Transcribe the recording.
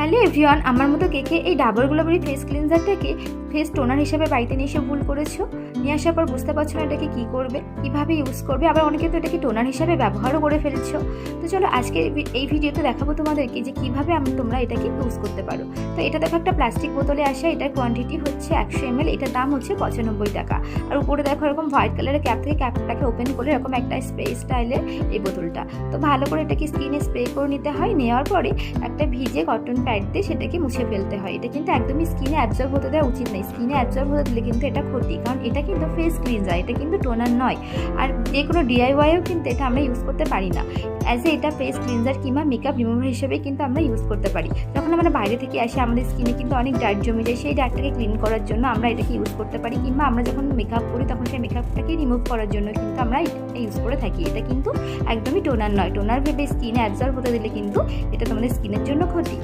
Hello everyone, আমার মতো কে কে এই ডাবর গ্লোবারি ফেস ক্লিনজারটাকে ফেস টোনার হিসেবে বাড়িতে নিয়ে এসে ভুল করেছো? নিয়ে আসার পর বুঝতে পারছো না এটাকে কী করবে, কীভাবে ইউজ করবে, আবার অনেকে তো এটাকে টোনার হিসাবে ব্যবহারও করে ফেলেছো। তো চলো আজকে এই ভিডিওতে দেখাবো তোমাদেরকে যে কীভাবে তোমরা এটাকে ইউজ করতে পারো। তো এটা দেখো একটা প্লাস্টিক বোতলে আসে, এটার কোয়ান্টিটি হচ্ছে 100 ml, এটার দাম হচ্ছে 95 টাকা। আর উপরে দেখো এরকম হোয়াইট কালারের ক্যাপ থেকে ক্যাপটাকে ওপেন করে এরকম একটা স্প্রে স্টাইলের এই বোতলটা। তো ভালো করে এটাকে স্কিনে স্প্রে করে নিতে হয়, নেওয়ার পরে একটা ভিজে কটন প্যাড দিয়ে সেটাকে মুছে ফেলতে হয়। এটা কিন্তু একদমই স্কিনে অ্যাবজর্ব হতে দেওয়া উচিত নেই, স্কিনে অ্যাবজর্ব হতে দিলে কিন্তু এটা ক্ষতি, কারণ এটা কিন্তু ফেস ক্লিনজার, এটা কিন্তু টোনার নয়। আর যে কোনো ডিআইওয়াইও কিন্তু এটা আমরা ইউজ করতে পারি না। এটা ফেস ক্লিনজার কিংবা মেকআপ রিমুভার হিসেবে কিন্তু আমরা ইউজ করতে পারি। যখন আমরা বাইরে থেকে আসি আমাদের স্কিনে কিন্তু অনেক ডার্ট জমে যায়, সেই ডার্টটাকে ক্লিন করার জন্য আমরা এটাকে ইউজ করতে পারি, কিংবা আমরা যখন মেকআপ করি তখন সেই মেকআপটাকে রিমুভ করার জন্য কিন্তু আমরা এটা ইউজ করে থাকি। এটা কিন্তু একদমই টোনার নয়, টোনার ভেবে স্কিনে অ্যাবজর্ব হতে দিলে কিন্তু এটা তোমাদের স্কিনের জন্য ক্ষতি।